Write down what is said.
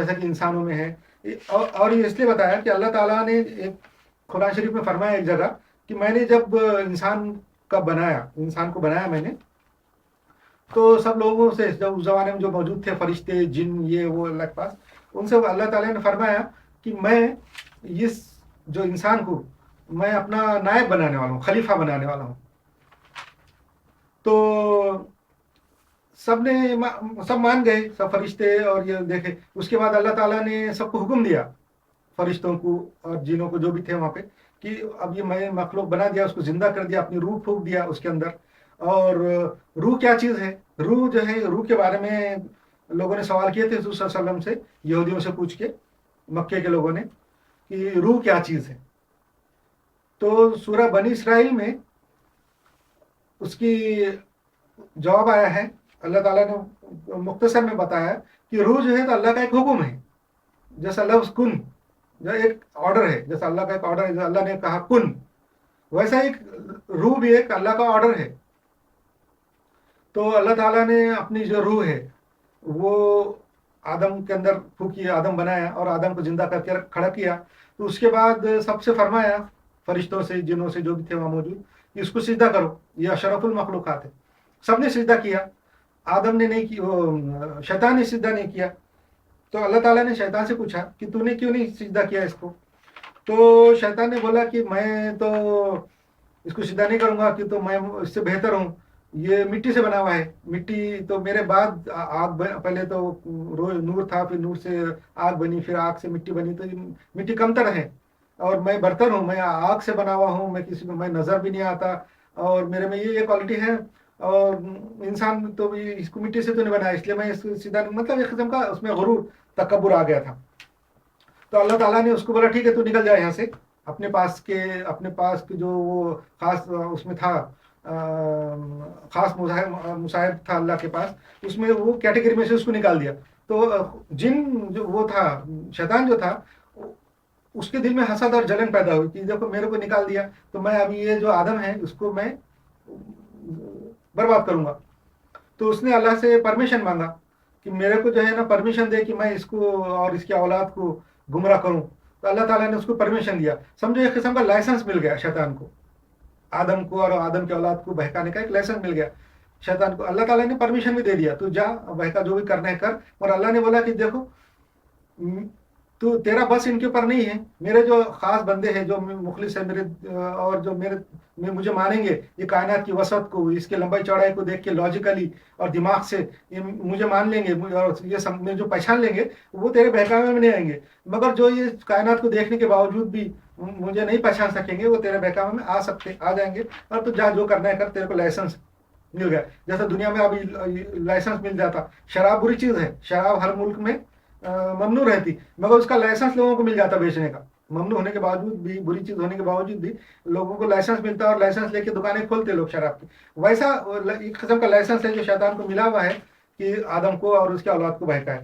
جیسا کہ انسانوں میں ہے. اور یہ اس لیے بتایا کہ اللہ تعالیٰ نے ایک قرآن شریف میں فرمایا ایک جگہ کہ میں نے جب انسان کو بنایا میں نے، تو سب لوگوں سے جب اس زمانے میں جو موجود تھے فرشتے جن یہ وہ اللہ کے پاس، ان سے اللہ تعالیٰ نے فرمایا کہ میں اس جو انسان کو میں اپنا نائب بنانے والا ہوں، خلیفہ بنانے والا ہوں. تو سب مان گئے، سب فرشتے اور یہ دیکھے. اس کے بعد اللہ تعالیٰ نے سب کو حکم دیا، فرشتوں کو اور جنوں کو جو بھی تھے وہاں پہ، کہ اب یہ میں مخلوق بنا دیا، اس کو زندہ کر دیا، اپنی روح پھونک دیا اس کے اندر. اور روح کیا چیز ہے؟ روح جو ہے، روح کے بارے میں لوگوں نے سوال کیے تھے حضور صلی اللہ علیہ وسلم سے، یہودیوں سے پوچھ کے، مکے کے لوگوں نے، کہ روح کیا چیز ہے. تو سورہ بنی اسرائیل میں اس کی جواب آیا ہے. اللہ تعالیٰ نے مختصر میں بتایا کہ روح جو ہے تو اللہ کا ایک حکم ہے. جیسا لفظ کن جو ایک آرڈر ہے، جیسا اللہ کا ایک آرڈر ہے، جو اللہ نے کہا کن، ویسا ایک روح بھی ایک اللہ کا آرڈر ہے. تو اللہ تعالیٰ نے اپنی جو روح ہے وہ آدم کے اندر پھونکی، آدم بنایا اور آدم کو زندہ کر کے کھڑا کیا. تو اس کے بعد سب سے فرمایا، فرشتوں سے جنوں سے جو بھی تھے وہاں موجود، کہ اس کو سجدہ کرو، یہ اشرف المخلوقات ہے. سب نے سجدہ کیا، آدم نے نہیں کی، وہ شیطان نے سجدہ نہیں کیا. تو اللہ تعالیٰ نے شیطان سے پوچھا کہ تو نے کیوں نہیں سجدہ کیا اس کو؟ تو شیطان نے بولا کہ میں تو اس کو سجدہ نہیں کروں گا، کہ تو میں اس سے بہتر ہوں، یہ مٹی سے بنا ہوا ہے. مٹی تو میرے بعد آگ پہلے تو نور تھا، پھر نور سے آگ بنی، پھر آگ سے مٹی بنی، تو مٹی کمتر ہے اور میں برتر ہوں، میں آگ سے بنا ہوا ہوں، میں کسی کو میں نظر بھی نہیں آتا، اور میرے میں یہ کوالٹی ہے. اور انسان تو اس کو مٹی سے تو نہیں بنایا، اس لیے میں اس کو سیدھا، مطلب ایک قسم کا اس میں غرور تکبر آ گیا تھا. تو اللہ تعالیٰ نے اس کو بولا ٹھیک ہے تو نکل جائے یہاں سے. اپنے پاس کے جو وہ خاص اس میں تھا، خاص مصاحب تھا اللہ کے پاس، اس میں وہ کیٹیگری میں سے اس کو نکال دیا. تو جن جو وہ تھا، شیطان جو تھا، اس کے دل میں حسد اور جلن پیدا ہوئی کہ دیکھو میرے کو نکال دیا، تو میں ابھی یہ جو آدم ہے اس کو میں برباد کروں گا. تو اس نے اللہ سے پرمیشن مانگا کہ میرے کو جو ہے نا پرمیشن دے کہ میں اس کو اور اس کی اولاد کو گمراہ کروں. تو اللہ تعالیٰ نے اس کو پرمیشن دیا. سمجھو ایک قسم کا لائسنس مل گیا شیطان کو، آدم کو اور آدم کی اولاد کو بہکانے کا ایک لائسنس مل گیا شیطان کو. اللہ تعالیٰ نے پرمیشن بھی دے دیا، تو جا بہکا، جو بھی کرنا ہے کر. اور اللہ نے بولا کہ دیکھو تو تیرا بس ان کے اوپر نہیں ہے، میرے جو خاص بندے ہیں، جو مخلص ہے میرے، اور جو مجھے مانیں گے، یہ کائنات کی وسعت کو، اس کے لمبائی چوڑائی کو دیکھ کے لاجیکلی اور دماغ سے یہ مجھے مان لیں گے، اور یہ جو پہچان لیں گے، وہ تیرے بہکاوے میں نہیں آئیں گے. مگر جو یہ کائنات کو دیکھنے کے باوجود بھی مجھے نہیں پہچان سکیں گے، وہ تیرے بہکاوے میں آ جائیں گے. اور تو جا جو کرنا ہے کر، تیرے کو لائسنس مل گیا. جیسا دنیا میں ابھی لائسنس مل جاتا. شراب بری چیز ہے، شراب ہر ملک میں ممنوع رہتی، مگر اس کا لائسنس لوگوں کو مل جاتا بیچنے کا. ممنوع ہونے کے باوجود بھی، بری چیز ہونے کے باوجود بھی لوگوں کو لائسنس ملتا، اور لائسنس لے کے دکانیں کھولتے لوگ شراب کی. ویسا ایک قسم کا لائسنس ہے جو شیطان کو ملا ہوا ہے کہ آدم کو اور اس کے اولاد کو بہکائے.